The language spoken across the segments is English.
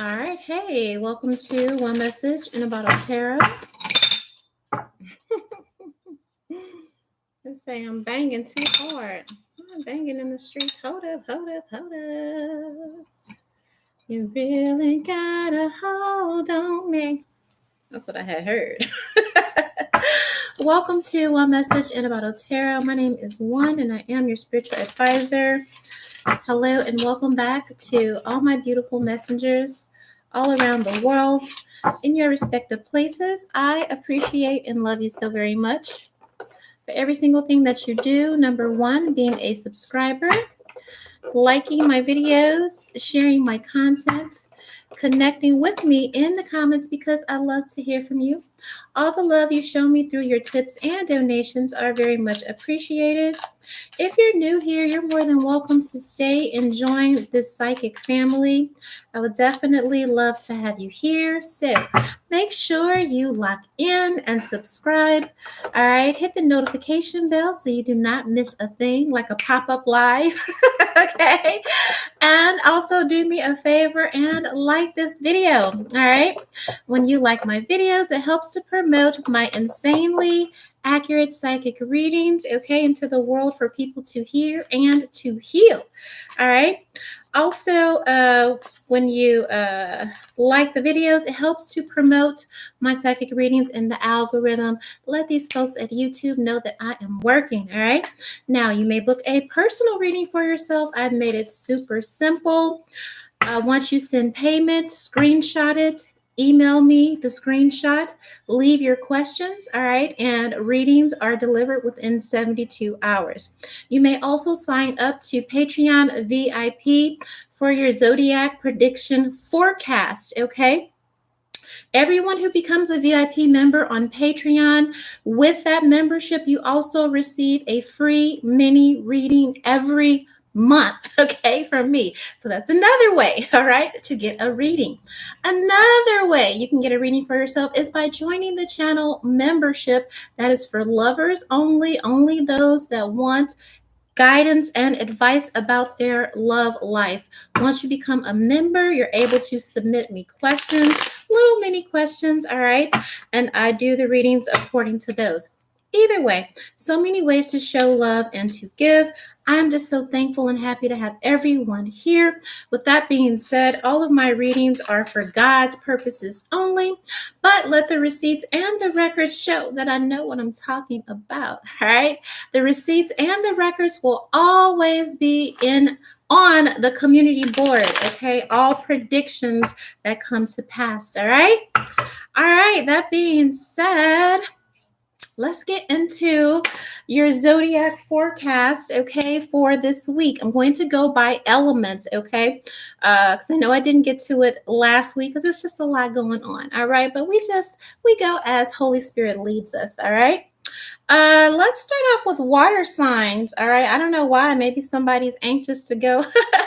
All right. Hey, welcome to One Message in a Bottle Tarot. Let's say I'm banging too hard. I'm banging in the streets. Hold up, hold up, hold up. You really got a hold on me. That's what I had heard. Welcome to One Message in a Bottle Tarot. My name is One, and I am your spiritual advisor. Hello, and welcome back to all my beautiful messengers all around the world in your respective places. I appreciate and love you so very much for every single thing that you do. Number one, being a subscriber, liking my videos, sharing my content, connecting with me in the comments because I love to hear from you. All the love you show me through your tips and donations are very much appreciated. If you're new here, you're more than welcome to stay and join this psychic family. I would definitely love to have you here. So make sure you lock in and subscribe. All right, hit the notification bell so you do not miss a thing like a pop-up live. Okay, and also do me a favor and like this video. All right, when you like my videos, it helps to promote my insanely accurate psychic readings, okay, into the world for people to hear and to heal. All right. Also, when you like the videos, it helps to promote my psychic readings in the algorithm. Let these folks at YouTube know that I am working. All right. Now, you may book a personal reading for yourself. I've made it super simple. Once you send payment, screenshot it. Email me the screenshot, leave your questions, all right, and readings are delivered within 72 hours. You may also sign up to Patreon VIP for your Zodiac prediction forecast, okay? Everyone who becomes a VIP member on Patreon, with that membership, you also receive a free mini reading every month, okay, from me. So that's another way, all right, to get a reading. Another way you can get a reading for yourself is by joining the channel membership. That is for lovers only those that want guidance and advice about their love life. Once you become a member, you're able to submit me questions, little mini questions, all right, and I do the readings according to those. Either way, so many ways to show love and to give. I'm just so thankful and happy to have everyone here. With that being said, all of my readings are for God's purposes only, but let the receipts and the records show that I know what I'm talking about, all right? The receipts and the records will always be on the community board, okay? All predictions that come to pass, all right? All right, that being said, let's get into your Zodiac forecast, okay, for this week. I'm going to go by elements, okay, because I know I didn't get to it last week because it's just a lot going on, all right? But we go as Holy Spirit leads us, all right? Let's start off with water signs, all right? I don't know why. Maybe somebody's anxious to go,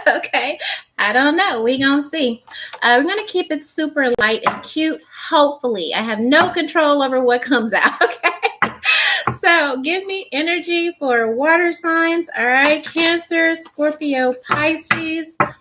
okay? I don't know. We're going to see. We're going to keep it super light and cute, hopefully. I have no control over what comes out, okay? So give me energy for water signs. All right. Cancer, Scorpio, Pisces. All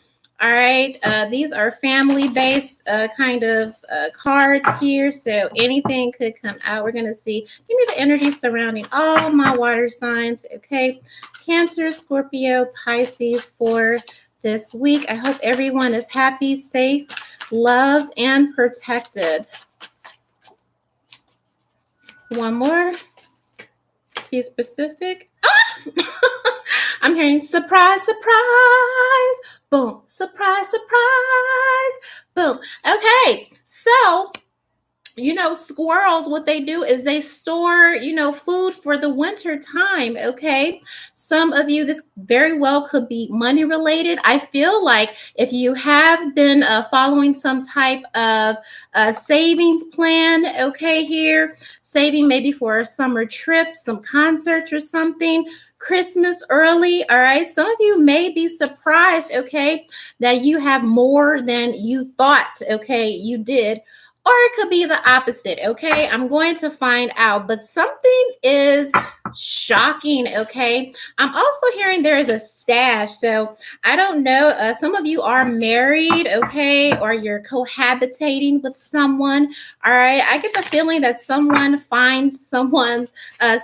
right. These are family-based kind of cards here. So anything could come out. We're going to see. Give me the energy surrounding all my water signs. Okay. Cancer, Scorpio, Pisces for this week. I hope everyone is happy, safe, loved, and protected. One more. Be specific. I'm hearing surprise, surprise, boom, surprise, surprise, boom. Okay, so squirrels, what they do is they store, food for the winter time, okay? Some of you, this very well could be money related. I feel like if you have been following some type of savings plan, okay, here, saving maybe for a summer trip, some concerts or something, Christmas early, all right? Some of you may be surprised, okay, that you have more than you thought, okay, you did or it could be the opposite. Okay, I'm going to find out, but something is shocking. Okay, I'm also hearing there is a stash. So I don't know. Some of you are married, okay, or you're cohabitating with someone. All right, I get the feeling that someone finds someone's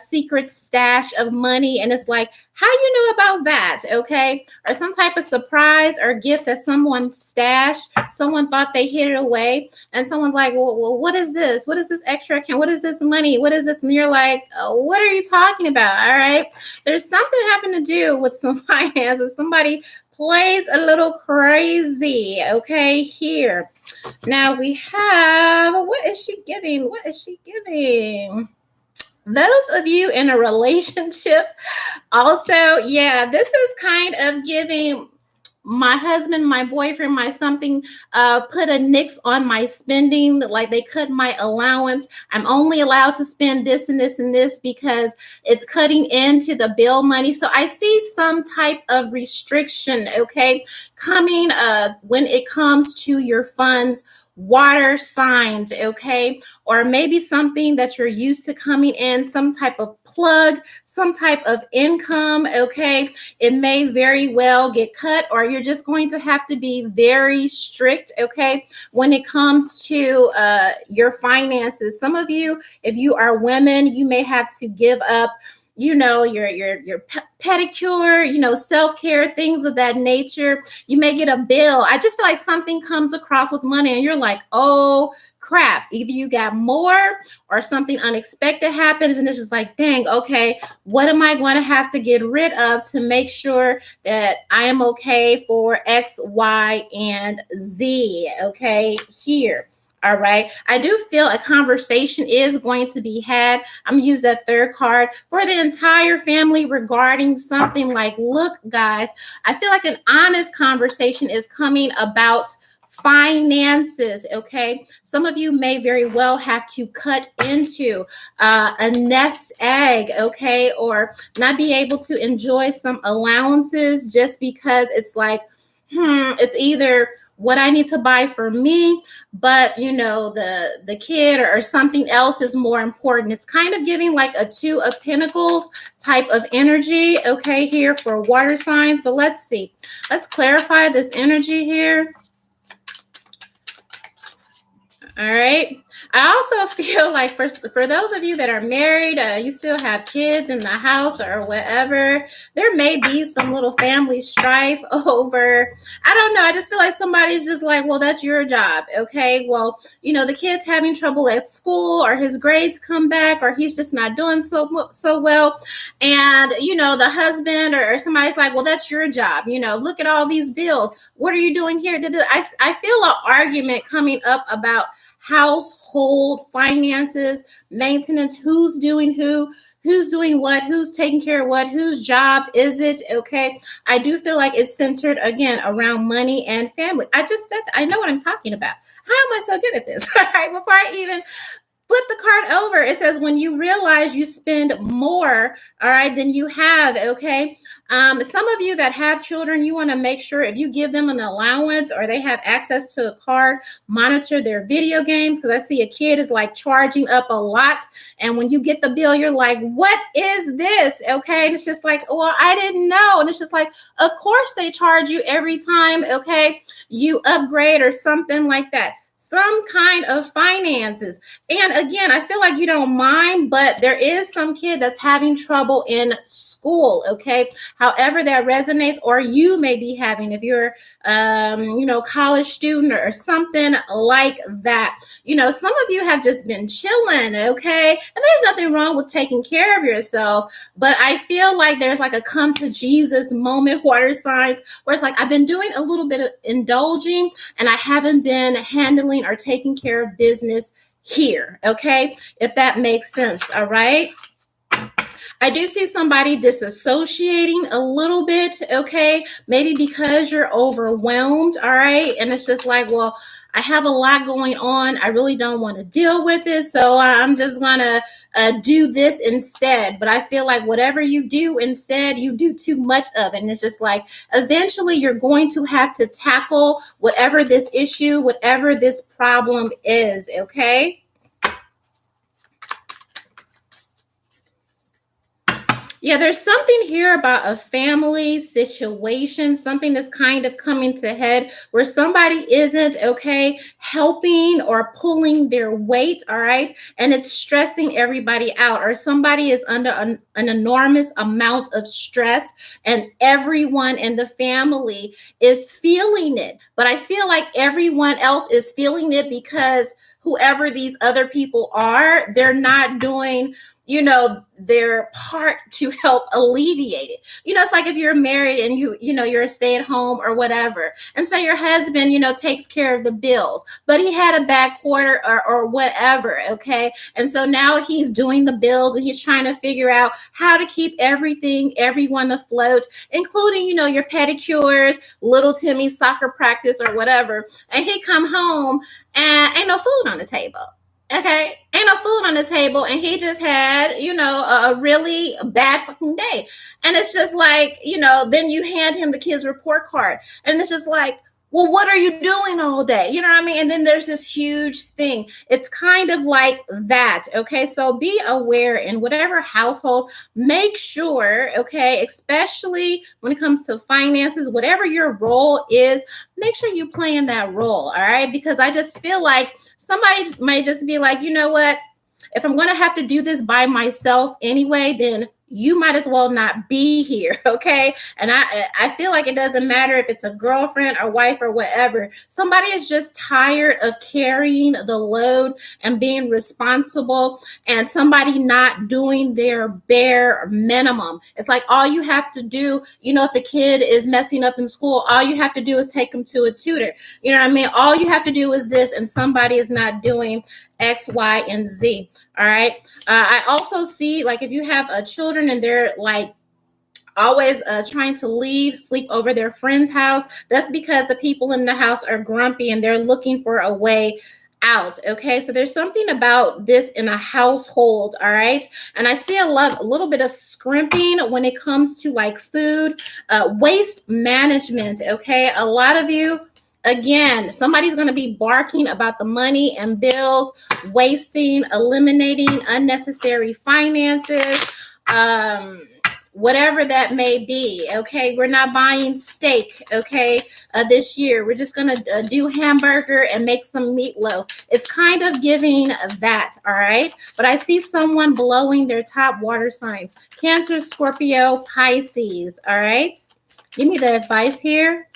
secret stash of money, and it's like, how you knew about that, okay? Or some type of surprise or gift that someone stashed. Someone thought they hid it away, and someone's like, well, what is this? What is this extra account? What is this money? What is this? And you're like, what are you talking about? All right. There's something having to do with some finances. Somebody plays a little crazy, okay, here. Now we have, what is she giving? What is she giving? Those of you in a relationship, also, yeah, this is kind of giving my husband, my boyfriend, my something, put a nix on my spending, like they cut my allowance. I'm only allowed to spend this and this and this because it's cutting into the bill money. So I see some type of restriction, okay, coming when it comes to your funds. Water signs, okay, or maybe something that you're used to coming in, some type of plug, some type of income, okay, it may very well get cut, or you're just going to have to be very strict, okay, when it comes to your finances. Some of you, if you are women, you may have to give up, you know, your pedicure, you know, self-care, things of that nature. You may get a bill. I just feel like something comes across with money and you're like, oh crap, either you got more or something unexpected happens and it's just like, dang, okay, what am I going to have to get rid of to make sure that I am okay for X, Y, and Z, okay, here. All right. I do feel a conversation is going to be had. I'm going to use that third card for the entire family regarding something like, look, guys, I feel like an honest conversation is coming about finances. Okay. Some of you may very well have to cut into a nest egg. Okay. Or not be able to enjoy some allowances just because it's like, it's either what I need to buy for me, but you know, the kid or something else is more important. It's kind of giving like a Two of Pentacles type of energy, okay, here for water signs. But let's see. Let's clarify this energy here. All right. I also feel like for those of you that are married, you still have kids in the house or whatever, there may be some little family strife over, I don't know. I just feel like somebody's just like, well, that's your job. Okay. Well, you know, the kid's having trouble at school or his grades come back or he's just not doing so well. And, you know, the husband or somebody's like, well, that's your job. You know, look at all these bills. What are you doing here? I feel an argument coming up about household finances, maintenance, who's doing who's doing what, who's taking care of what, whose job is it, okay? I do feel like it's centered, again, around money and family. I just said that. I know what I'm talking about. How am I so good at this? All right, before I even flip the card over, it says when you realize you spend more, all right, than you have, okay? Some of you that have children, you want to make sure if you give them an allowance or they have access to a card, monitor their video games, because I see a kid is like charging up a lot. And when you get the bill, you're like, what is this? Okay. And it's just like, well, I didn't know. And it's just like, of course they charge you every time, okay, you upgrade or something like that. Some kind of finances. And again, I feel like you don't mind, but there is some kid that's having trouble in school, okay? However that resonates, or you may be having, if you're, you know, college student or something like that. You know, some of you have just been chilling, okay? And there's nothing wrong with taking care of yourself, but I feel like there's like a come to Jesus moment, water signs, where it's like, I've been doing a little bit of indulging and I haven't been handling or taking care of business here, okay? If that makes sense, all right? I do see somebody disassociating a little bit, okay? Maybe because you're overwhelmed, all right? And it's just like, well, I have a lot going on. I really don't want to deal with it. So I'm just going to do this instead. But I feel like whatever you do instead, you do too much of it. And it's just like, eventually you're going to have to tackle whatever this issue, whatever this problem is, okay? Yeah, there's something here about a family situation, something that's kind of coming to head where somebody isn't, okay, helping or pulling their weight, all right, and it's stressing everybody out, or somebody is under an enormous amount of stress, and everyone in the family is feeling it. But I feel like everyone else is feeling it because whoever these other people are, they're not doing their part to help alleviate it. It's like if you're married and you're a stay-at-home or whatever, and so your husband takes care of the bills, but he had a bad quarter or whatever, okay, and so now he's doing the bills and he's trying to figure out how to keep everyone afloat, including your pedicures, little Timmy's soccer practice or whatever, and he come home and ain't no food on the table. Okay, ain't no food on the table, and he just had, a really bad fucking day. And it's just like, then you hand him the kid's report card, and it's just like, well, what are you doing all day? You know what I mean? And then there's this huge thing. It's kind of like that. Okay. So be aware in whatever household, make sure, okay, especially when it comes to finances, whatever your role is, make sure you play in that role. All right. Because I just feel like somebody might just be like, you know what? If I'm going to have to do this by myself anyway, then you might as well not be here, okay? And I feel like it doesn't matter if it's a girlfriend or wife or whatever. Somebody is just tired of carrying the load and being responsible, and somebody not doing their bare minimum. It's like all you have to do, if the kid is messing up in school, all you have to do is take them to a tutor. You know what I mean? All you have to do is this, and somebody is not doing X, Y, and Z. All right. I also see, like, if you have children and they're like always trying to sleep over their friend's house, that's because the people in the house are grumpy and they're looking for a way out. Okay. So there's something about this in a household. All right. And I see a little bit of scrimping when it comes to like food, waste management. Okay. A lot of you, again, somebody's going to be barking about the money and bills, wasting, eliminating unnecessary finances, whatever that may be. Okay, we're not buying steak. Okay, this year we're just going to do hamburger and make some meatloaf. It's kind of giving that. All right, but I see someone blowing their top water signs: Cancer, Scorpio, Pisces. All right, give me the advice here.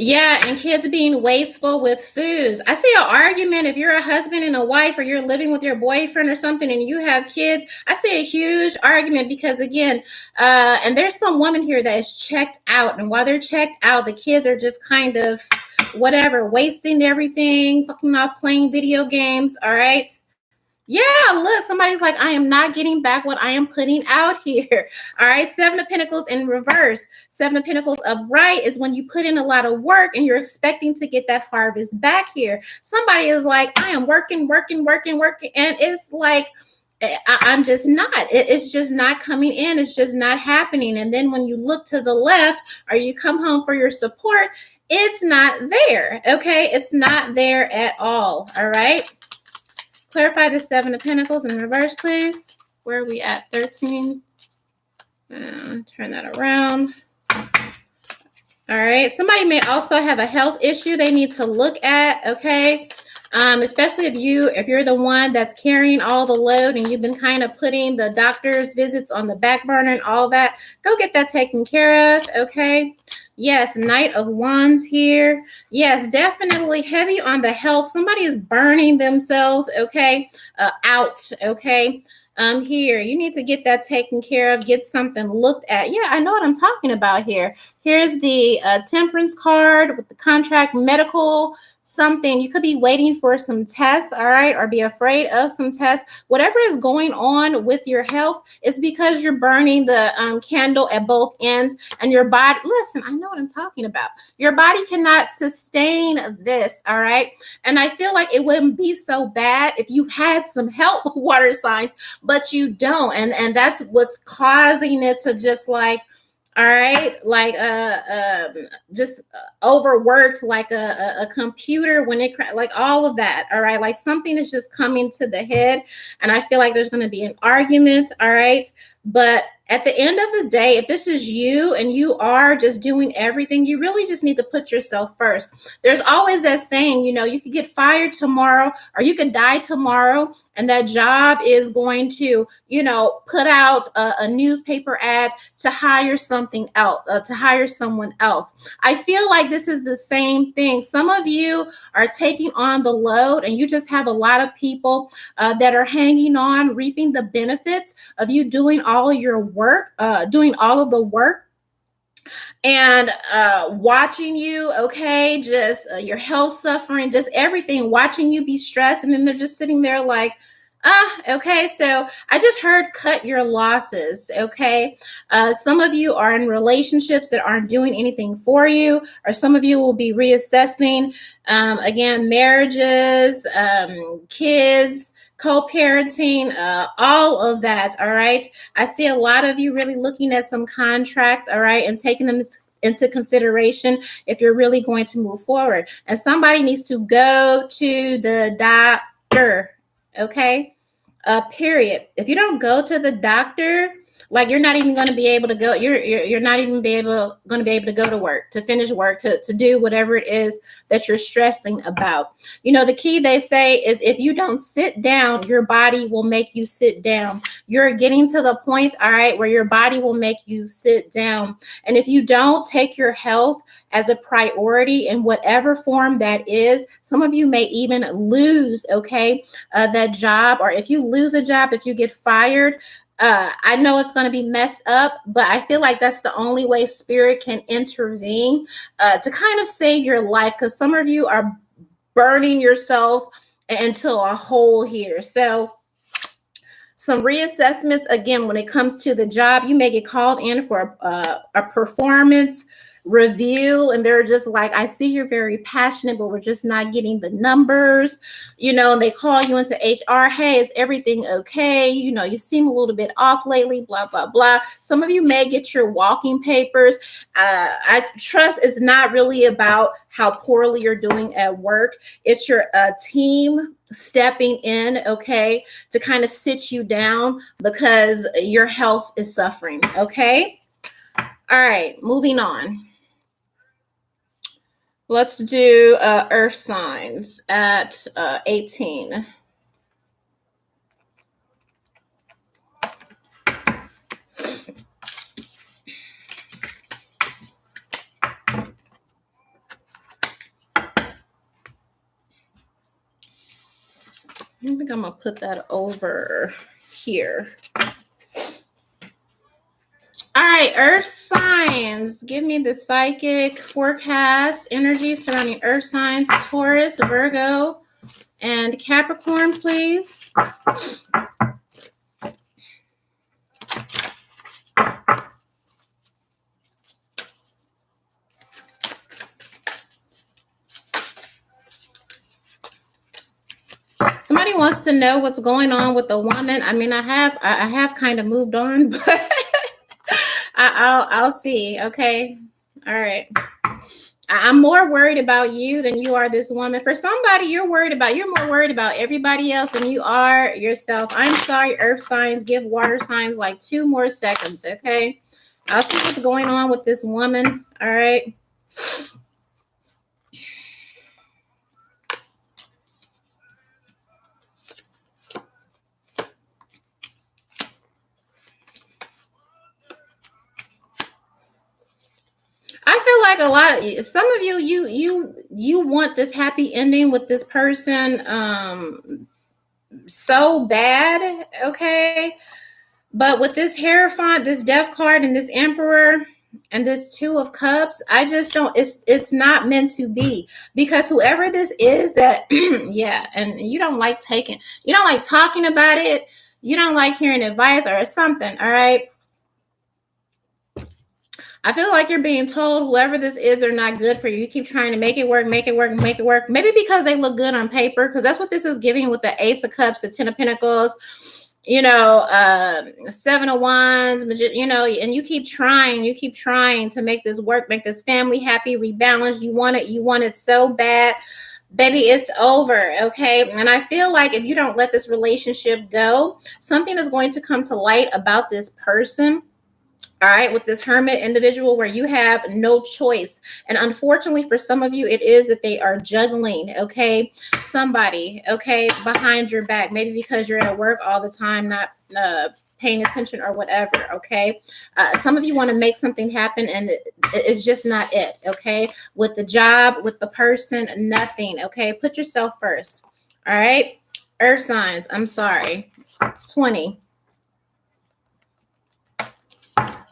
Yeah, and kids being wasteful with foods. I see an argument if you're a husband and a wife, or you're living with your boyfriend or something and you have kids. I see a huge argument because, again, and there's some woman here that is checked out. And while they're checked out, the kids are just kind of whatever, wasting everything, fucking off playing video games. All right. Yeah, look, somebody's like, I am not getting back what I am putting out here. All right, Seven of Pentacles in reverse. Seven of Pentacles upright is when you put in a lot of work and you're expecting to get that harvest back here. Somebody is like, I am working. And it's like, I'm just not. It's just not coming in. It's just not happening. And then when you look to the left or you come home for your support, it's not there. Okay, it's not there at all. All right. Clarify the Seven of Pentacles in reverse, please. Where are we at? 13. Turn that around. All right. Somebody may also have a health issue they need to look at, okay? Especially if you're the one that's carrying all the load and you've been kind of putting the doctor's visits on the back burner and all that. Go get that taken care of, okay? Yes, Knight of Wands here. Yes, definitely heavy on the health. Somebody is burning themselves, okay, out, okay. Here, you need to get that taken care of, get something looked at. Yeah, I know what I'm talking about here. Here's the Temperance card with the contract medical something. You could be waiting for some tests, all right, or be afraid of some tests. Whatever is going on with your health is because you're burning the candle at both ends, and your body, listen, I know what I'm talking about. Your body cannot sustain this, all right? And I feel like it wouldn't be so bad if you had some help water signs, but you don't. And that's what's causing it to just like, all right, like just overworked like a computer when it like all of that, all right, like something is just coming to the head, and I feel like there's going to be an argument, all right, but at the end of the day, if this is you and you are just doing everything, you really just need to put yourself first. There's always that saying, you know, you could get fired tomorrow or you could die tomorrow, and that job is going to, you know, put out a newspaper ad to hire something else, to hire someone else. I feel like this is the same thing. Some of you are taking on the load, and you just have a lot of people that are hanging on, reaping the benefits of you doing all of your work, doing all of the work, and watching you, okay, just your health suffering, just everything, watching you be stressed, and then they're just sitting there like, okay, so I just heard cut your losses, okay? Some of you are in relationships that aren't doing anything for you, or some of you will be reassessing, again, marriages, kids, co-parenting, all of that, all right? I see a lot of you really looking at some contracts, all right, and taking them into consideration if you're really going to move forward. And somebody needs to go to the doctor, okay? Period. If you don't go to the doctor, like you're not even going to be able to go. You're not even going to be able to go to work, to finish work, to do whatever it is that you're stressing about. You know, the key, they say, is if you don't sit down, your body will make you sit down. You're getting to the point, all right, where your body will make you sit down. And if you don't take your health as a priority in whatever form that is, some of you may even lose, okay, that job. Or if you lose a job, if you get fired, I know it's going to be messed up, but I feel like that's the only way spirit can intervene to kind of save your life, because some of you are burning yourselves into a hole here. So some reassessments, again, when it comes to the job, you may get called in for a performance review, and they're just like, I see you're very passionate, but we're just not getting the numbers, you know, and they call you into HR. Hey, is everything okay? You know, you seem a little bit off lately, blah, blah, blah. Some of you may get your walking papers. I trust it's not really about how poorly you're doing at work. It's your team stepping in, okay, to kind of sit you down because your health is suffering, okay? All right, moving on. Let's do earth signs at 18. I think I'm going to put that over here. All right, earth signs. Give me the psychic forecast energy surrounding earth signs, Taurus, Virgo, and Capricorn, please. Somebody wants to know what's going on with the woman. I mean, I have kind of moved on, but I'll see. Okay. All right. I'm more worried about you than you are this woman. For somebody, you're more worried about everybody else than you are yourself. I'm sorry, earth signs. Give water signs like 2 more seconds. Okay. I'll see what's going on with this woman. All right. I feel like some of you want this happy ending with this person so bad, okay? But with this Hierophant, this Death card, and this Emperor, And this Two of Cups, I just don't, it's not meant to be, because whoever this is that, yeah, and you don't like you don't like talking about it, you don't like hearing advice or something, all right? I feel like you're being told whoever this is are not good for you. You keep trying to make it work, make it work, make it work. Maybe because they look good on paper, because that's what this is giving with the Ace of Cups, the Ten of Pentacles, Seven of Wands, and you keep trying to make this work, make this family happy, rebalance. You want it so bad. Baby, it's over, okay? And I feel like if you don't let this relationship go, something is going to come to light about this person. All right, with this Hermit individual, where you have no choice. And unfortunately for some of you, it is that they are juggling, okay, somebody, okay, behind your back, maybe because you're at work all the time, not paying attention or whatever, okay? Some of you want to make something happen, and it's just not it, okay? With the job, with the person, nothing, okay? Put yourself first, all right? Earth signs, I'm sorry. 20.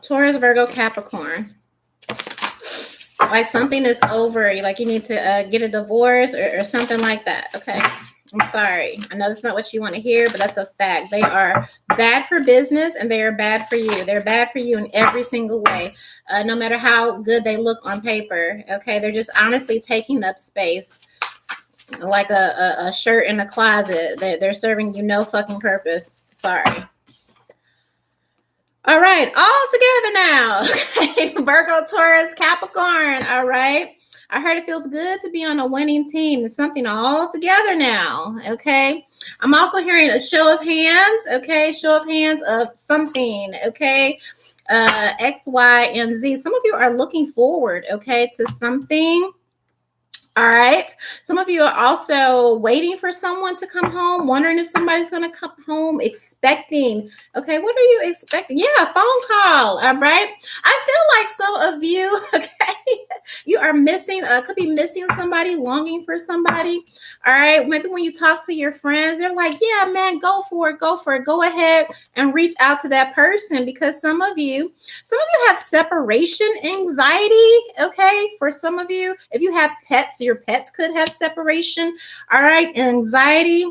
Taurus, Virgo, Capricorn. Like something is over. Like you need to get a divorce or something like that. Okay. I'm sorry. I know that's not what you want to hear, but that's a fact. They are bad for business and they are bad for you. They're bad for you in every single way, no matter how good they look on paper. Okay. They're just honestly taking up space like a shirt in a closet. They're serving you no fucking purpose. Sorry. All right, all together now. Okay, Virgo, Taurus, Capricorn. All right. I heard it feels good to be on a winning team. It's something all together now. Okay. I'm also hearing a show of hands. Okay. Show of hands of something. Okay. X, Y, and Z. Some of you are looking forward, okay, to something. All right. Some of you are also waiting for someone to come home, wondering if somebody's going to come home, expecting. Okay. What are you expecting? Yeah, phone call. All right. I feel like some of you, okay, you are missing, could be missing somebody, longing for somebody. All right. Maybe when you talk to your friends, they're like, yeah, man, go for it. Go for it. Go ahead and reach out to that person, because some of you have separation anxiety. Okay. For some of you, if you have pets, your pets could have separation. All right. Anxiety.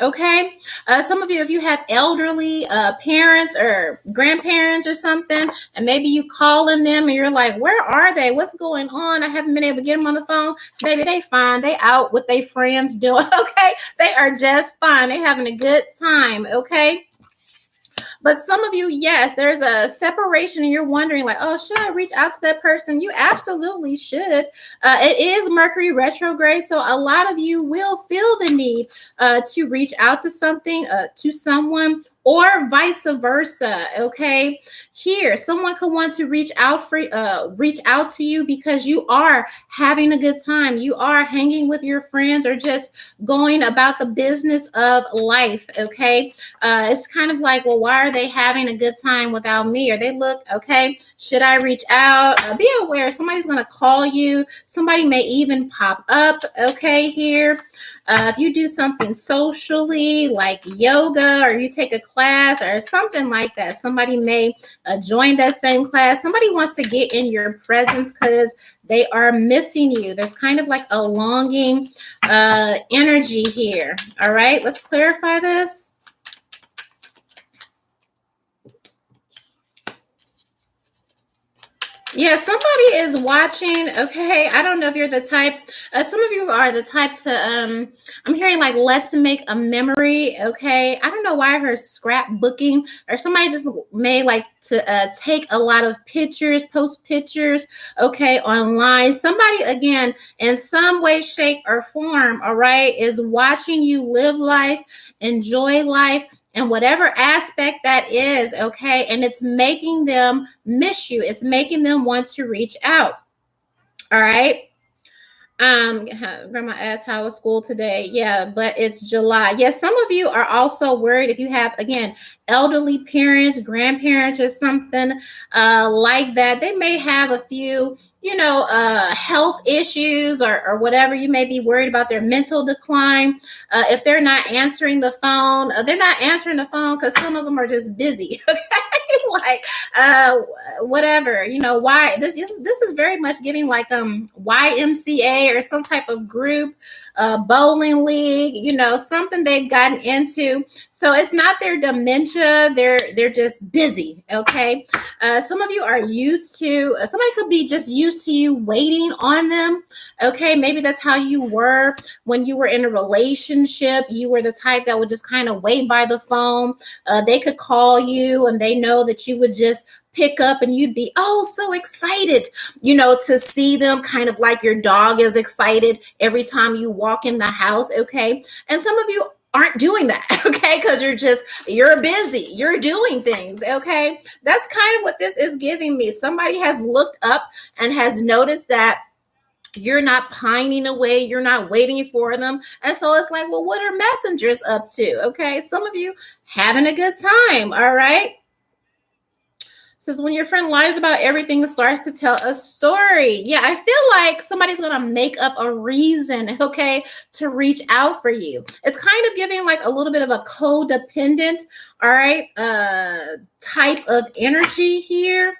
Okay. Some of you, if you have elderly parents or grandparents or something, and maybe you calling them and you're like, where are they? What's going on? I haven't been able to get them on the phone. Maybe they fine. They out with their friends doing, okay. They are just fine. They having a good time. Okay. But some of you, yes, there's a separation and you're wondering like, oh, should I reach out to that person? You absolutely should. It is Mercury retrograde. So a lot of you will feel the need to reach out to someone, or vice versa. Okay. Here, someone could want to reach out to you because you are having a good time. You are hanging with your friends or just going about the business of life. Okay. It's kind of like, well, why are they having a good time without me? Or they look, okay, should I reach out? Be aware, somebody's going to call you. Somebody may even pop up, okay, here. If you do something socially like yoga, or you take a class or something like that, somebody may join that same class. Somebody wants to get in your presence because they are missing you. There's kind of like a longing energy here. All right, let's clarify this. Yeah, somebody is watching. Okay, I don't know if you're the type. Some of you are the type to. I'm hearing like, let's make a memory. Okay, I don't know why I heard scrapbooking, or somebody just may like to take a lot of pictures, post pictures. Okay, online. Somebody again, in some way, shape, or form. All right, is watching you live life, enjoy life, and whatever aspect that is, okay, and it's making them miss you. It's making them want to reach out. All right. Grandma asked how was school today. Yeah, but it's July. Yes, some of you are also worried if you have, again, elderly parents, grandparents, or something like that. They may have a few, health issues or whatever. You may be worried about their mental decline. If they're not answering the phone, they're not answering the phone because some of them are just busy. Okay, like whatever. Why this is very much giving like YMCA or some type of group, bowling league. Something they've gotten into. So it's not their dementia. They're just busy. Okay. Some of you are used to. Somebody could be just used to you waiting on them. Okay, maybe that's how you were when you were in a relationship. You were the type that would just kind of wait by the phone. They could call you and they know that you would just pick up and you'd be so excited, to see them, kind of like your dog is excited every time you walk in the house. Okay. And some of you aren't doing that. Okay. Because you're busy. You're doing things. Okay. That's kind of what this is giving me. Somebody has looked up and has noticed that you're not pining away. You're not waiting for them. And so it's like, well, what are messengers up to? Okay. Some of you having a good time. All right. Says when your friend lies about everything, starts to tell a story. Yeah, I feel like somebody's going to make up a reason, okay, to reach out for you. It's kind of giving like a little bit of a codependent, all right, type of energy here.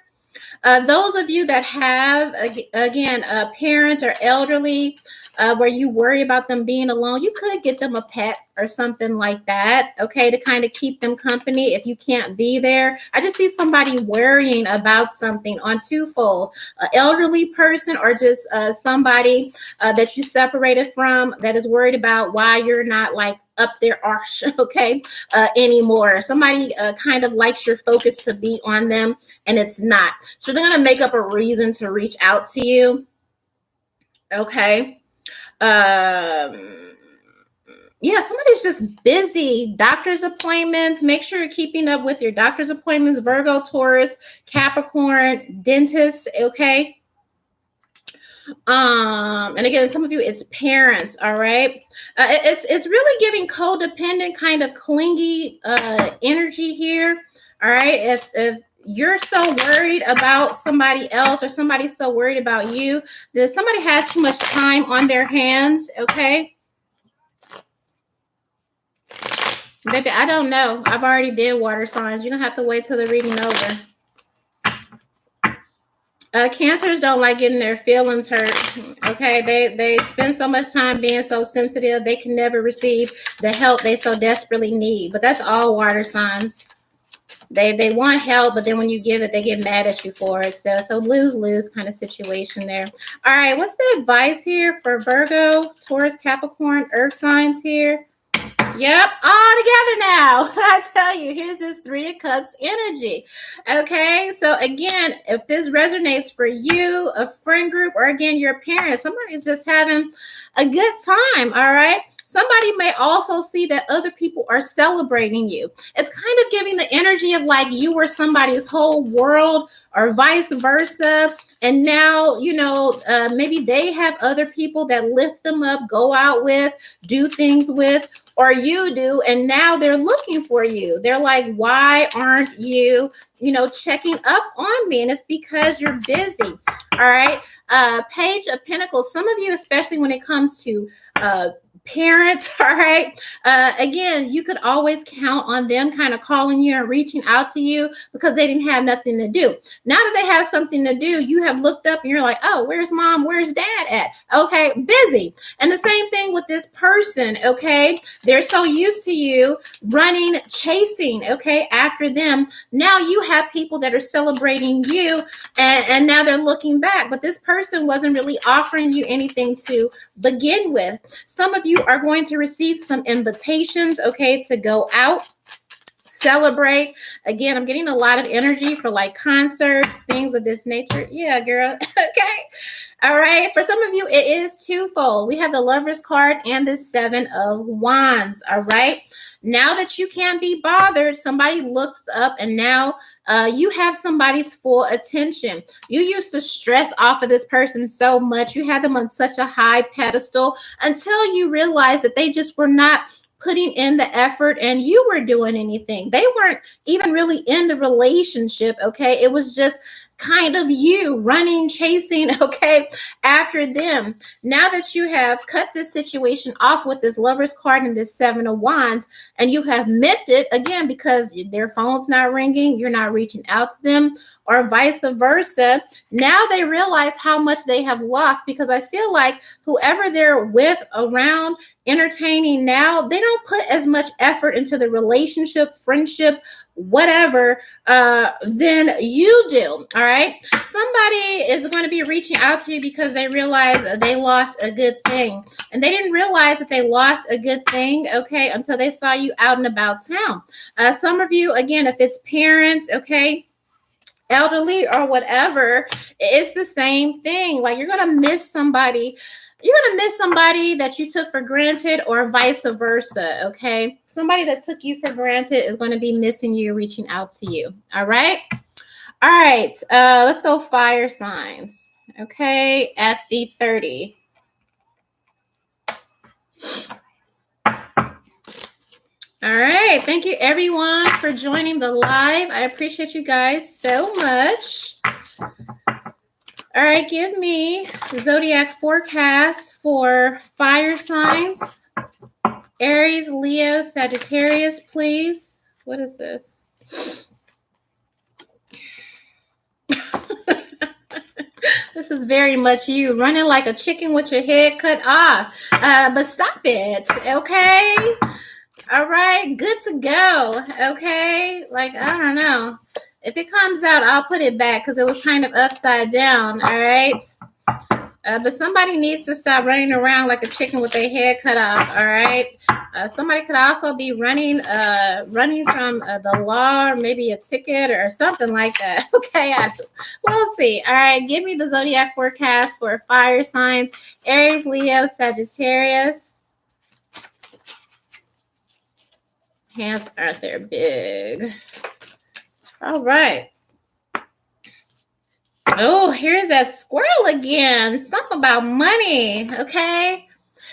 Those of you that have, again, parents or elderly, where you worry about them being alone, you could get them a pet or something like that, okay, to kind of keep them company if you can't be there. I just see somebody worrying about something on twofold, an elderly person or just somebody that you separated from that is worried about why you're not like up their arse, okay, anymore. Somebody kind of likes your focus to be on them and it's not. So they're going to make up a reason to reach out to you, okay. Yeah, somebody's just busy. Doctor's appointments. Make sure you're keeping up with your doctor's appointments. Virgo, Taurus, Capricorn, dentists. Okay. And again, some of you, it's parents. All right. It's really giving codependent, kind of clingy energy here. All right. If you're so worried about somebody else or somebody's so worried about you, that somebody has too much time on their hands. Okay. Baby, I don't know. I've already did water signs. You don't have to wait till the reading over. Cancers don't like getting their feelings hurt. Okay, they spend so much time being so sensitive. They can never receive the help they so desperately need. But that's all water signs. They want help, but then when you give it, they get mad at you for it. So lose-lose kind of situation there. All right, what's the advice here for Virgo, Taurus, Capricorn, Earth signs here? Yep, all together now. I tell you, here's this 3 of Cups energy. Okay, so again, if this resonates for you, a friend group, or again, your parents, somebody's just having a good time, all right? Somebody may also see that other people are celebrating you. It's kind of giving the energy of like you were somebody's whole world or vice versa. And now, maybe they have other people that lift them up, go out with, do things with, or you do. And now they're looking for you. They're like, why aren't you, checking up on me? And it's because you're busy. All right. Page of Pentacles. Some of you, especially when it comes to parents, all right, again, you could always count on them kind of calling you and reaching out to you because they didn't have nothing to do. Now that they have something to do, you have looked up and you're like, oh, where's mom, where's dad at? Okay, busy. And the same thing with this person. Okay, they're so used to you running, chasing, okay, after them. Now you have people that are celebrating you and now they're looking back, but this person wasn't really offering you anything to begin with. Some of you are going to receive some invitations, okay, to go out, celebrate. Again, I'm getting a lot of energy for like concerts, things of this nature. Yeah, girl. Okay. All right. For some of you, it is twofold. We have the Lover's card and the 7 of Wands. All right. Now that you can't be bothered, somebody looks up and now you have somebody's full attention. You used to stress off of this person so much. You had them on such a high pedestal until you realized that they just were not putting in the effort and you were doing anything. They weren't even really in the relationship, okay? It was just kind of you running, chasing, okay, after them. Now that you have cut this situation off with this Lover's card and this Seven of Wands, and you have meant it again because their phone's not ringing, you're not reaching out to them, or vice versa. Now they realize how much they have lost, because I feel like whoever they're with, around, entertaining now, they don't put as much effort into the relationship, friendship, whatever, than you do. All right. Somebody is going to be reaching out to you because they realize they lost a good thing. And they didn't realize that they lost a good thing, okay, until they saw you out and about town. Some of you, again, if it's parents, okay, elderly or whatever, it's the same thing. Like, you're going to miss somebody. You're going to miss somebody that you took for granted, or vice versa, okay? Somebody that took you for granted is going to be missing you, reaching out to you, all right? All right, let's go fire signs, okay, at the 30. All right, thank you everyone for joining the live. I appreciate you guys so much. All right, give me Zodiac forecast for fire signs. Aries, Leo, Sagittarius, please. What is this? This is very much you, running like a chicken with your head cut off. But stop it, okay? All right, good to go, okay? Like, I don't know. If it comes out, I'll put it back because it was kind of upside down, all right? But somebody needs to stop running around like a chicken with their head cut off, all right? Somebody could also be running from the law, or maybe a ticket or something like that, okay? We'll see. All right, give me the Zodiac forecast for fire signs. Aries, Leo, Sagittarius. Hands are there big. All right. Oh, here's that squirrel again. Something about money, okay?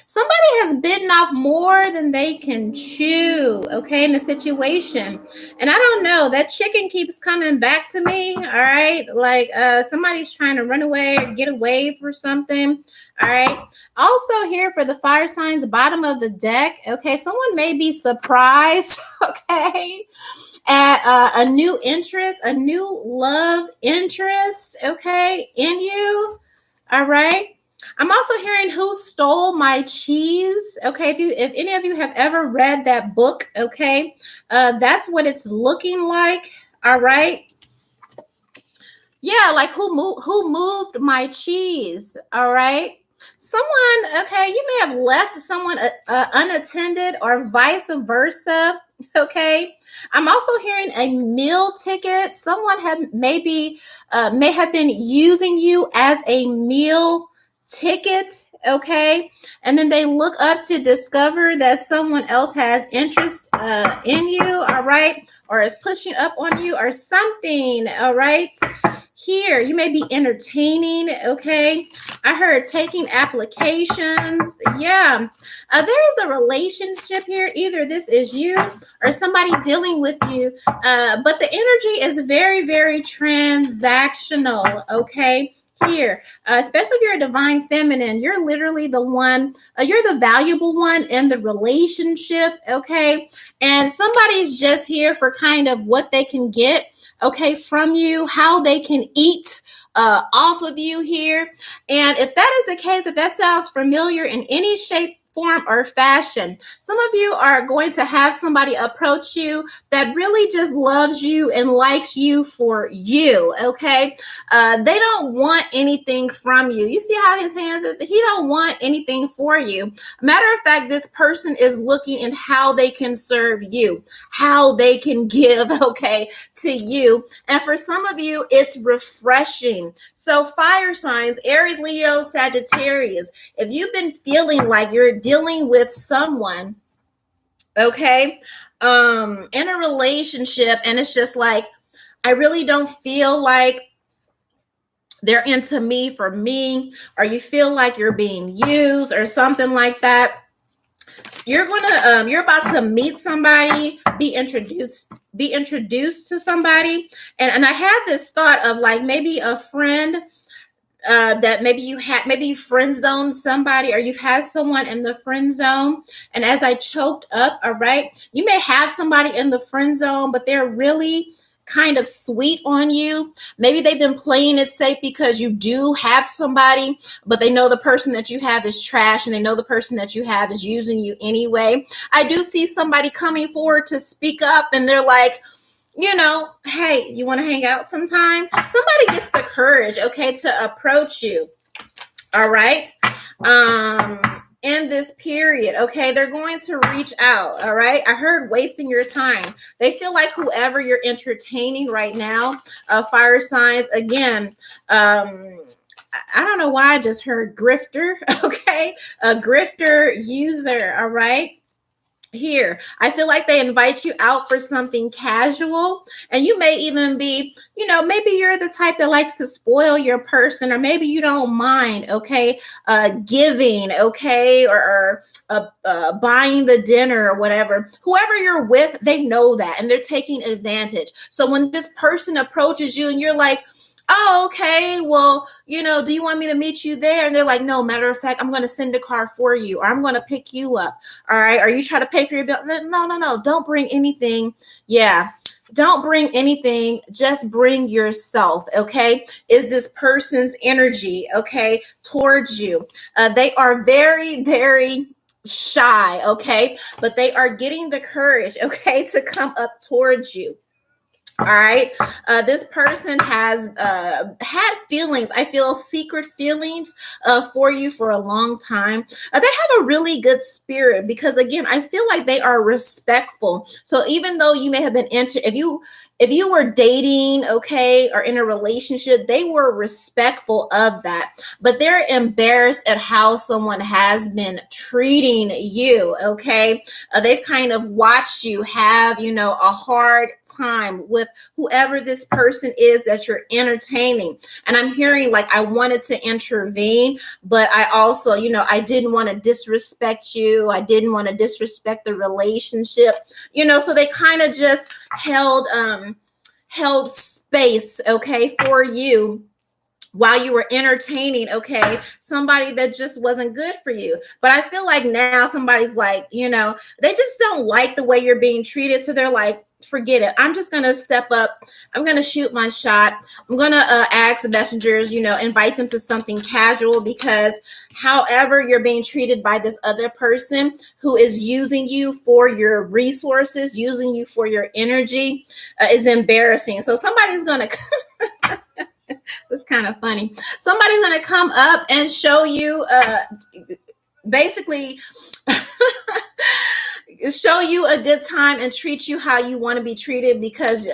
Somebody has bitten off more than they can chew, okay, in the situation. And I don't know, that chicken keeps coming back to me, all right? Like somebody's trying to run away or get away for something, all right? Also here for the fire signs, bottom of the deck, okay, someone may be surprised, okay, at a new interest, a new love interest, okay, in you, all right? I'm also hearing Who Stole My Cheese, okay? If any of you have ever read that book, okay, that's what it's looking like, all right? Yeah, like who moved my cheese, all right? Someone, okay, you may have left someone unattended, or vice versa, okay? I'm also hearing a meal ticket. Someone may have been using you as a meal ticket, okay? And then they look up to discover that someone else has interest in you, all right? Or is pushing up on you or something, all right? Here, you may be entertaining, okay? I heard taking applications. Yeah. There is a relationship here. Either this is you or somebody dealing with you. But the energy is very, very transactional, okay? Here, especially if you're a divine feminine, you're literally the one, you're the valuable one in the relationship, okay? And somebody's just here for kind of what they can get, okay, from you, how they can eat off of you here. And if that is the case, if that sounds familiar in any shape, form, or fashion, some of you are going to have somebody approach you that really just loves you and likes you for you, okay? They don't want anything from you. You see how his hands are? He don't want anything for you. Matter of fact, this person is looking in how they can serve you, how they can give, okay, to you. And for some of you, it's refreshing. So fire signs, Aries, Leo, Sagittarius, if you've been feeling like you're dealing with someone, okay, in a relationship, and it's just like, I really don't feel like they're into me for me, or you feel like you're being used or something like that, You're about to meet somebody, be introduced to somebody. And I had this thought of like maybe a friend that maybe you friend zoned somebody, or you've had someone in the friend zone. And as I choked up, all right, you may have somebody in the friend zone, but they're really kind of sweet on you. Maybe they've been playing it safe because you do have somebody, but they know the person that you have is trash, and they know the person that you have is using you anyway. I do see somebody coming forward to speak up, and they're like, hey, you want to hang out sometime? Somebody gets the courage, okay, to approach you. All right. In this period, okay, they're going to reach out. All right. I heard wasting your time. They feel like whoever you're entertaining right now, fire signs, again, I don't know why I just heard grifter. Okay. A grifter user. All right. Here, I feel like they invite you out for something casual, and you may even be, maybe you're the type that likes to spoil your person, or maybe you don't mind, okay, giving, okay, or buying the dinner or whatever. Whoever you're with, they know that, and they're taking advantage. So when this person approaches you and you're like, oh, okay, well, do you want me to meet you there? And they're like, no, matter of fact, I'm going to send a car for you, or I'm going to pick you up. All right. Are you trying to pay for your bill? No. Don't bring anything. Yeah. Don't bring anything. Just bring yourself. Okay. Is this person's energy, okay, towards you? They are very, very shy. Okay. But they are getting the courage, okay, to come up towards you. All right. This person has had feelings. I feel secret feelings for you for a long time. They have a really good spirit because, again, I feel like they are respectful. So even though you may have been if you were dating, okay, or in a relationship, they were respectful of that. But they're embarrassed at how someone has been treating you, okay? They've kind of watched you have, a hard time with whoever this person is that you're entertaining. And I'm hearing like, I wanted to intervene, but I also, I didn't want to disrespect you. I didn't want to disrespect the relationship, so they kind of just held space, okay, for you while you were entertaining, okay, somebody that just wasn't good for you. But I feel like now somebody's like, they just don't like the way you're being treated. So they're like, forget it. I'm just going to step up. I'm going to shoot my shot. I'm going to ask the messengers, invite them to something casual, because however you're being treated by this other person who is using you for your resources, using you for your energy, is embarrassing. So somebody's going to it's kind of funny. Somebody's going to come up and show you basically show you a good time and treat you how you want to be treated, because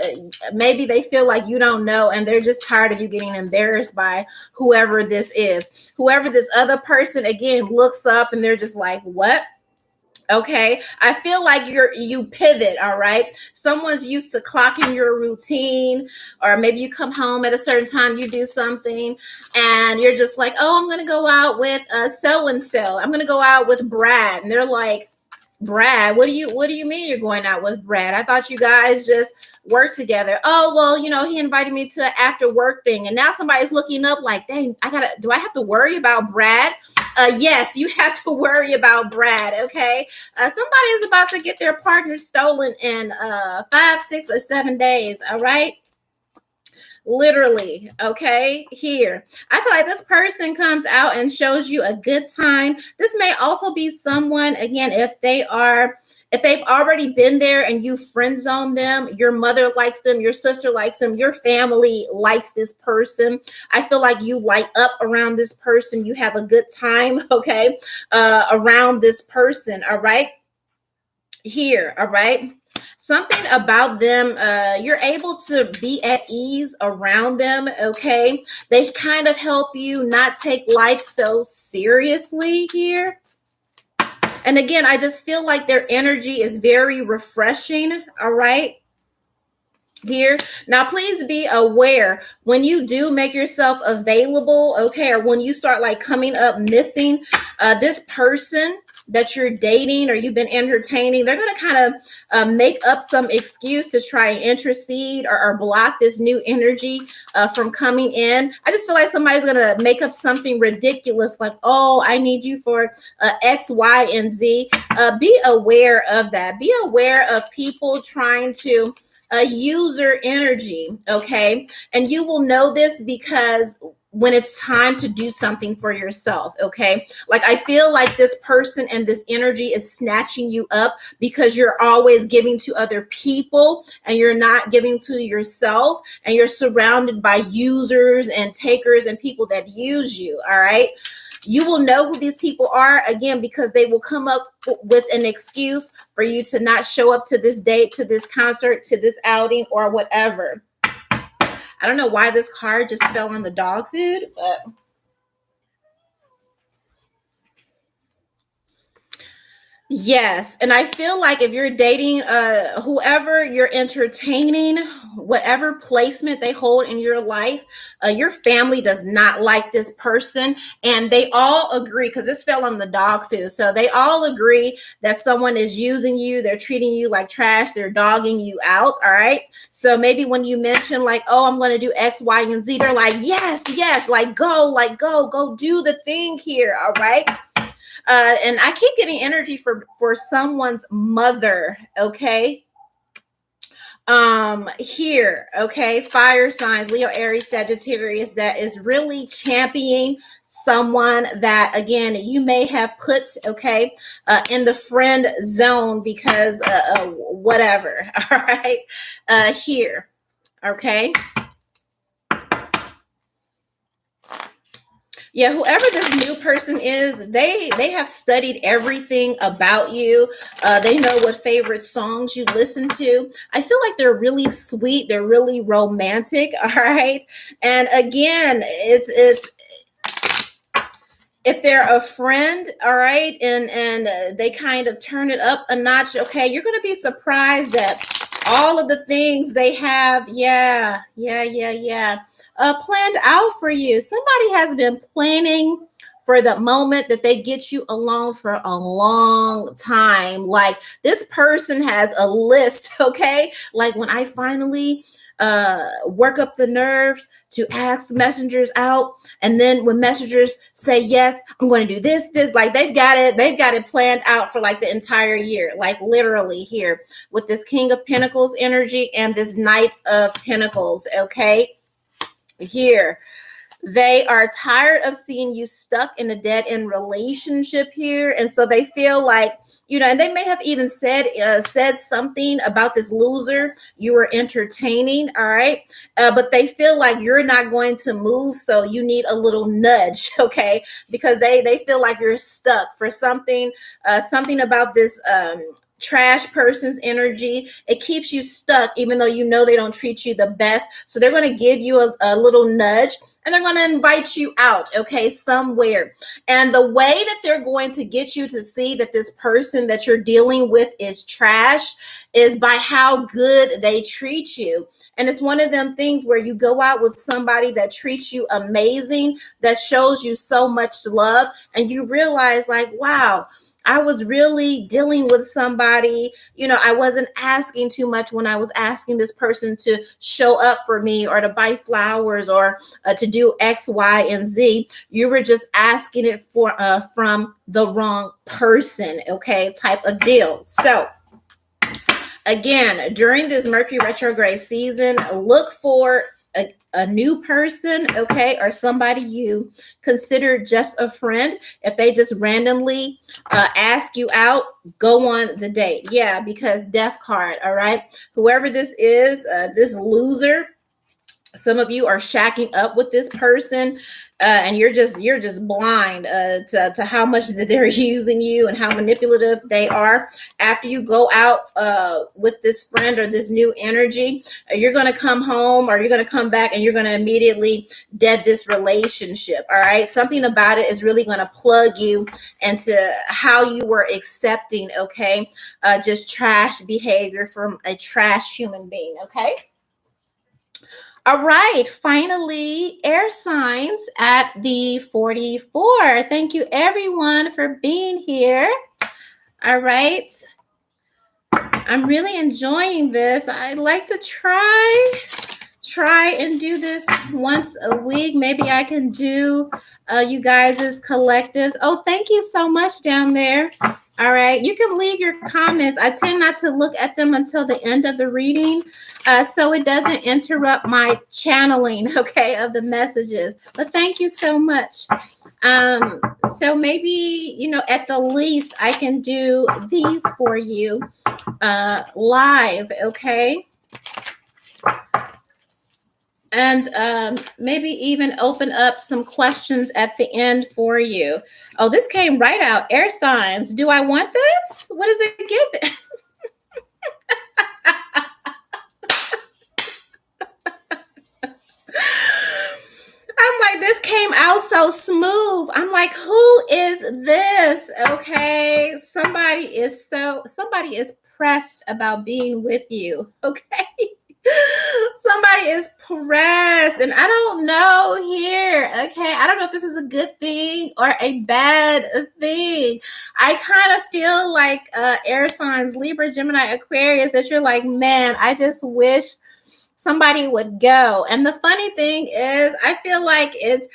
maybe they feel like you don't know, and they're just tired of you getting embarrassed by whoever this is. Whoever this other person, again, looks up and they're just like, what? Okay, I feel like you pivot. All right, someone's used to clocking your routine, or maybe you come home at a certain time, you do something, and you're just like, oh, I'm gonna go out with so and so. I'm gonna go out with Brad, and they're like, Brad, what do you mean you're going out with Brad? I thought you guys just work together. Oh, well, he invited me to an after work thing. And now somebody's looking up like, dang, do I have to worry about Brad? Yes, you have to worry about Brad. Okay. Somebody is about to get their partner stolen in 5, 6, or 7 days. All right. Literally, okay, here. I feel like this person comes out and shows you a good time. This may also be someone, again, if they've already been there and you friend zone them, your mother likes them, your sister likes them, your family likes this person. I feel like you light up around this person. You have a good time, okay, around this person, all right? Here, all right? Something about them, you're able to be at ease around them, okay? They kind of help you not take life so seriously here. And again, I just feel like their energy is very refreshing, all right? Here. Now, please be aware when you do make yourself available, okay, or when you start like coming up missing, this person, that you're dating or you've been entertaining, they're going to kind of make up some excuse to try and intercede or block this new energy from coming in. I just feel like somebody's going to make up something ridiculous like, oh, I need you for X, Y, and Z. Be aware of that. Be aware of people trying to use your energy, okay? And you will know this because when it's time to do something for yourself, okay? Like I feel like this person and this energy is snatching you up because you're always giving to other people and you're not giving to yourself, and you're surrounded by users and takers and people that use you, all right? You will know who these people are, again, because they will come up with an excuse for you to not show up to this date, to this concert, to this outing, or whatever. I don't know why this card just fell on the dog food, but yes. And I feel like if you're dating whoever you're entertaining, whatever placement they hold in your life, your family does not like this person. And they all agree, because this fell on the dog food. So they all agree that someone is using you. They're treating you like trash. They're dogging you out. All right. So maybe when you mention like, oh, I'm going to do X, Y, and Z, they're like, yes, yes, like go do the thing here. All right. And I keep getting energy for someone's mother, okay? Here, okay, fire signs, Leo, Aries, Sagittarius, that is really championing someone that, again, you may have put, okay, in the friend zone because whatever, all right? Here, okay? Yeah, whoever this new person is, they have studied everything about you. They know what favorite songs you listen to. I feel like they're really sweet. They're really romantic. All right, and again, it's if they're a friend, all right, and they kind of turn it up a notch. Okay, you're going to be surprised at all of the things they have. Yeah. Planned out for you. Somebody has been planning for the moment that they get you alone for a long time. Like this person has a list, okay? Like when I finally work up the nerves to ask messengers out, and then when messengers say yes, I'm going to do this, like they've got it planned out for like the entire year, like literally here with this King of Pentacles energy and this Knight of Pentacles, okay? Here, they are tired of seeing you stuck in a dead end relationship here, and so they feel like, you know, and they may have even said something about this loser you were entertaining, all right, but they feel like you're not going to move, so you need a little nudge, okay, because they feel like you're stuck for something about this trash person's energy. It keeps you stuck even though you know they don't treat you the best, so they're going to give you a little nudge, and they're going to invite you out, okay, somewhere. And the way that they're going to get you to see that this person that you're dealing with is trash is by how good they treat you. And it's one of them things where you go out with somebody that treats you amazing, that shows you so much love, and you realize like, wow, I was really dealing with somebody, you know, I wasn't asking too much when I was asking this person to show up for me or to buy flowers or to do X, Y, and Z. You were just asking it for from the wrong person, okay, type of deal. So again, during this Mercury retrograde season, look for a new person, okay, or somebody you consider just a friend. If they just randomly ask you out, go on the date. Yeah, because death card, all right. Whoever this is, this loser, some of you are shacking up with this person, and you're just blind to how much that they're using you and how manipulative they are. After you go out with this friend or this new energy, you're going to come home or you're going to come back and you're going to immediately dead this relationship. All right, something about it is really going to plug you into how you were accepting, okay, just trash behavior from a trash human being. Okay. All right, finally, air signs at the 44. Thank you, everyone, for being here. All right. I'm really enjoying this. I like to try and do this once a week. Maybe I can do you guys' collectives. Oh, thank you so much down there. All right. You can leave your comments. I tend not to look at them until the end of the reading, so it doesn't interrupt my channeling, okay, of the messages. But thank you so much. So maybe, you know, at the least I can do these for you live, okay? And maybe even open up some questions at the end for you. Oh, this came right out. Air signs. Do I want this? What does it give? I'm like, this came out so smooth. I'm like, who is this? Okay. Somebody is pressed about being with you. Okay. Somebody is pressed, and I don't know here. Okay. I don't know if this is a good thing or a bad thing. I kind of feel like air signs, Libra, Gemini, Aquarius, that you're like, man, I just wish somebody would go. And the funny thing is, I feel like it's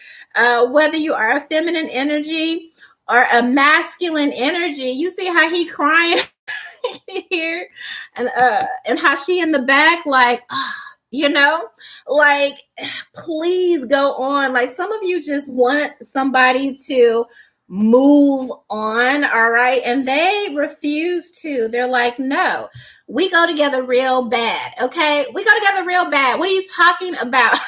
whether you are a feminine energy or a masculine energy. You see how he crying here, and how she in the back, like, you know, like, please go on. Like, some of you just want somebody to move on, all right? And they refuse to. They're like, no, we go together real bad, okay? We go together real bad. What are you talking about?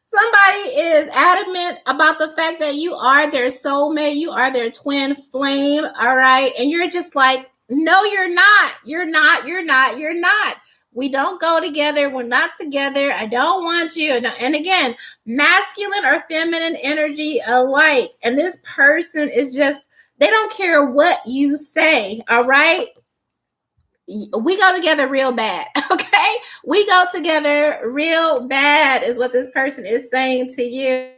Somebody is adamant about the fact that you are their soulmate, you are their twin flame, all right? And you're just like, no, you're not. You're not. We don't go together. We're not together. I don't want you. And again, masculine or feminine energy alike. And this person is just, they don't care what you say, all right? We go together real bad, okay? We go together real bad is what this person is saying to you.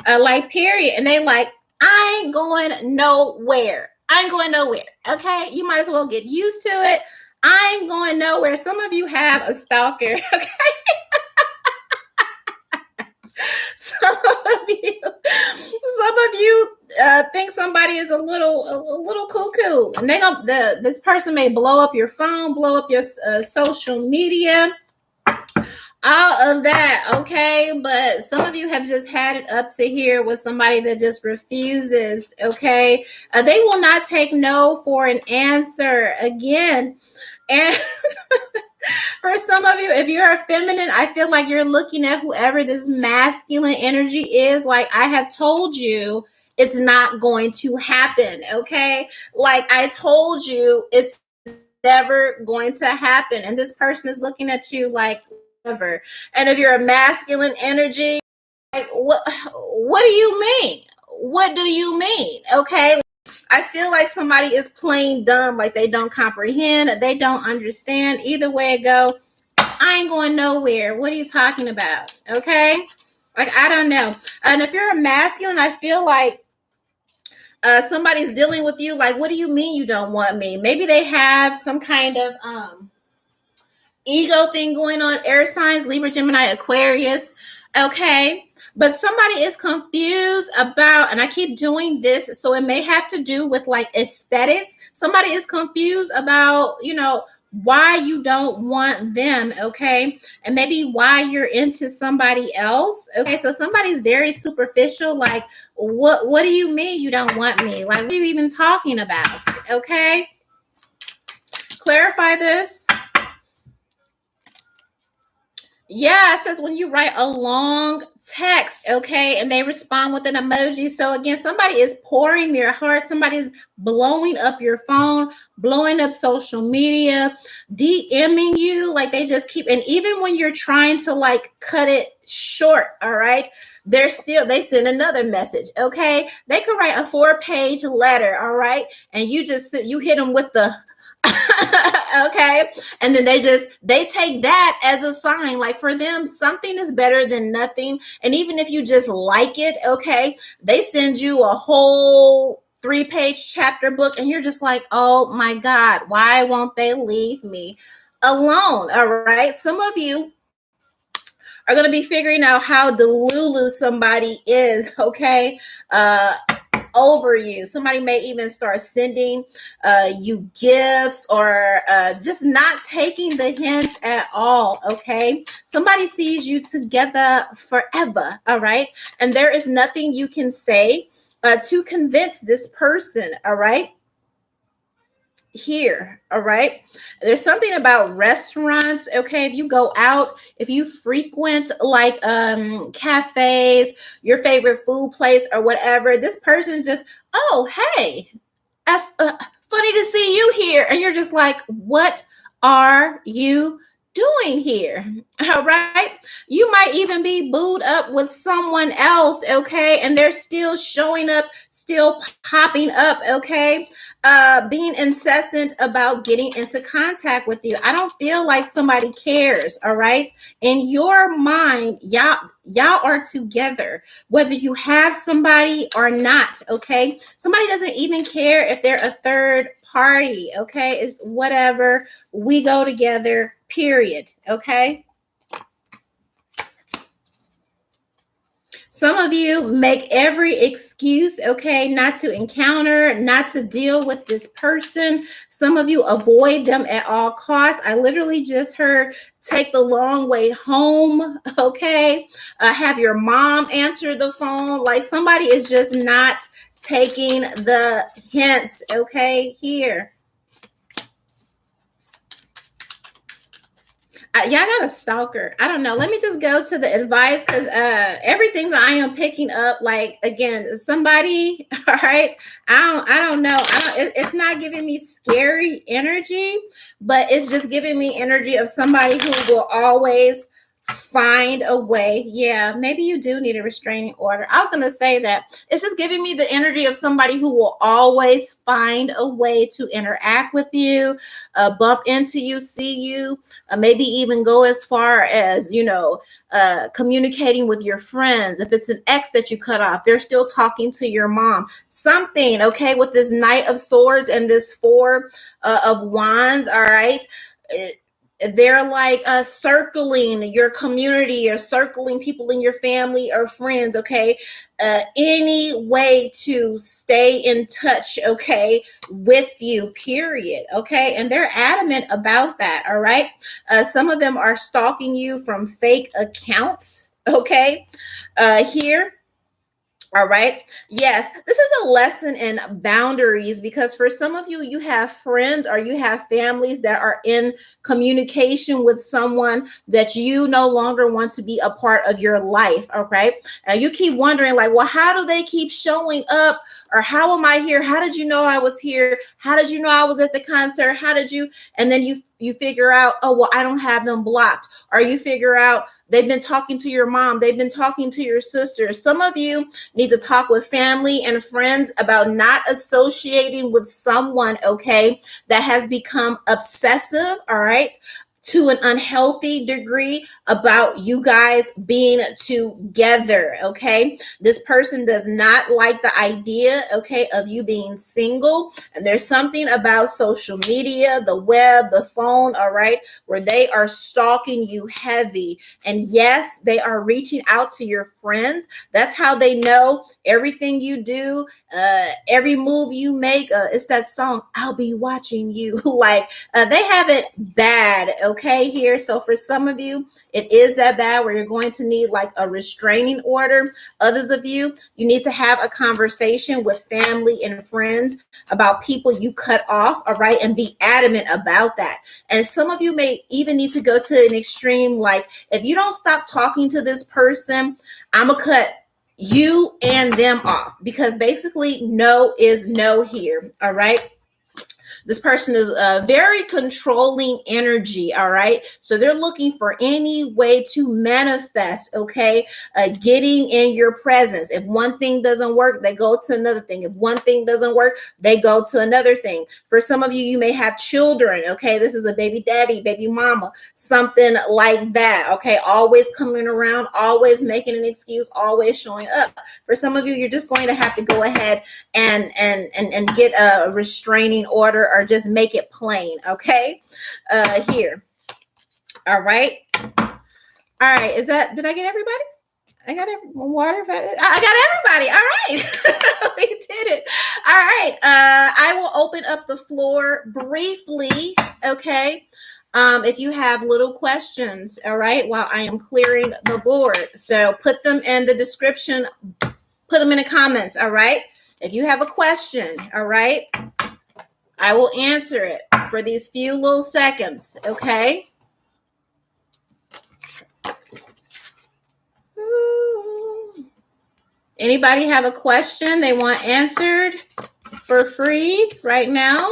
Like, period. And they like, I ain't going nowhere. Okay? You might as well get used to it. I ain't going nowhere. Some of you have a stalker, okay? Some of you think somebody is a little cuckoo, and this person may blow up your phone, blow up your social media, all of that, okay? But some of you have just had it up to here with somebody that just refuses, okay? They will not take no for an answer again. And for some of you, if you're a feminine, I feel like you're looking at whoever this masculine energy is. Like, I have told you, it's not going to happen, okay? Like, I told you, it's never going to happen. And this person is looking at you like, whatever. And if you're a masculine energy, like, what do you mean? What do you mean? Okay? I feel like somebody is plain dumb, like they don't comprehend, they don't understand. Either way it go, I ain't going nowhere. What are you talking about? Okay? Like, I don't know. And if you're a masculine, I feel like somebody's dealing with you like, what do you mean you don't want me? Maybe they have some kind of ego thing going on. Air signs, Libra, Gemini, Aquarius. Okay? But somebody is confused about, and I keep doing this, so it may have to do with like aesthetics. Somebody is confused about, you know, why you don't want them, okay? And maybe why you're into somebody else, okay? So somebody's very superficial, like, what do you mean you don't want me? Like, what are you even talking about, okay? Clarify this. Yeah, it says when you write a long text, okay, and they respond with an emoji. So again, somebody is pouring their heart. Somebody is blowing up your phone, blowing up social media, DMing you. Like, they just keep, and even when you're trying to like cut it short, all right, they send another message, okay? They could write a 4-page letter, all right, and you hit them with the Okay, and then they take that as a sign, like for them something is better than nothing. And even if you just like it, okay, they send you a whole 3-page chapter book and you're just like, oh my god, why won't they leave me alone? All right, some of you are going to be figuring out how delulu somebody is, okay, over you. Somebody may even start sending you gifts, or just not taking the hints at all. Okay. Somebody sees you together forever. All right. And there is nothing you can say to convince this person. All right. Here, all right, there's something about restaurants. Okay, if you go out, if you frequent like cafes, your favorite food place or whatever, this person just, oh hey, funny to see you here, and you're just like, what are you doing here? All right, you might even be booed up with someone else, okay, and they're still showing up, still popping up, okay, being incessant about getting into contact with you. I don't feel like somebody cares. All right, in your mind, y'all are together whether you have somebody or not. Okay, somebody doesn't even care if they're a third party. Okay, it's whatever, we go together, period. Okay, some of you make every excuse, okay, not to encounter, not to deal with this person. Some of you avoid them at all costs. I literally just heard take the long way home, okay? Have your mom answer the phone. Like somebody is just not taking the hints, okay, here. Y'all got a stalker. I don't know. Let me just go to the advice, because everything that I am picking up, like again, somebody. All right, I don't know. It's not giving me scary energy, but it's just giving me energy of somebody who will always find a way. Yeah, maybe you do need a restraining order. I was gonna say that it's just giving me the energy of somebody who will always find a way to interact with you, bump into you, see you, maybe even go as far as, communicating with your friends. If it's an ex that you cut off, they're still talking to your mom. Something, okay, with this Knight of Swords and this Four of Wands, all right? They're like circling your community or circling people in your family or friends, okay? Any way to stay in touch, okay, with you, period, okay? And they're adamant about that, all right? Some of them are stalking you from fake accounts, okay? Here. All right. Yes, this is a lesson in boundaries, because for some of you, you have friends or you have families that are in communication with someone that you no longer want to be a part of your life. Okay. And you keep wondering, like, well, how do they keep showing up? Or how am I here? How did you know I was here? How did you know I was at the concert? How did you? And then you figure out, oh, well, I don't have them blocked. Or you figure out they've been talking to your mom. They've been talking to your sister. Some of you need to talk with family and friends about not associating with someone, okay, that has become obsessive, all right, to an unhealthy degree about you guys being together, okay? This person does not like the idea, okay, of you being single. And there's something about social media, the web, the phone, all right, where they are stalking you heavy. And yes, they are reaching out to your friends. That's how they know everything you do, every move you make. It's that song, I'll be watching you. Like they have it bad, okay, here. So for some of you, it is that bad where you're going to need like a restraining order. Others of you, you need to have a conversation with family and friends about people you cut off, all right, and be adamant about that. And some of you may even need to go to an extreme, like if you don't stop talking to this person, I'm gonna cut you and them off, because basically no is no here, all right? This person is a very controlling energy, all right? So they're looking for any way to manifest, okay? Getting in your presence. If one thing doesn't work, they go to another thing. If one thing doesn't work, they go to another thing. For some of you, you may have children, okay? This is a baby daddy, baby mama, something like that, okay? Always coming around, always making an excuse, always showing up. For some of you, you're just going to have to go ahead and get a restraining order or just make it plain, okay? Here. All right. All right. Is that, did I get everybody? I got water. I got everybody. All right. We did it. All right. I will open up the floor briefly, okay? If you have little questions, all right, while I am clearing the board. So put them in the description, put them in the comments, all right? If you have a question, all right, I will answer it for these few little seconds, okay? Anybody have a question they want answered for free right now?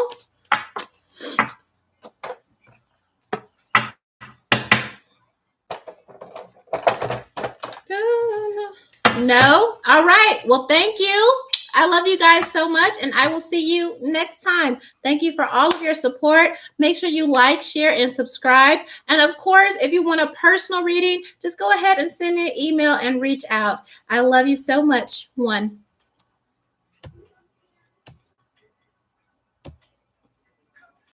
No? All right. Well, thank you. I love you guys so much, and I will see you next time. Thank you for all of your support. Make sure you like, share, and subscribe. And of course, if you want a personal reading, just go ahead and send me an email and reach out. I love you so much. One.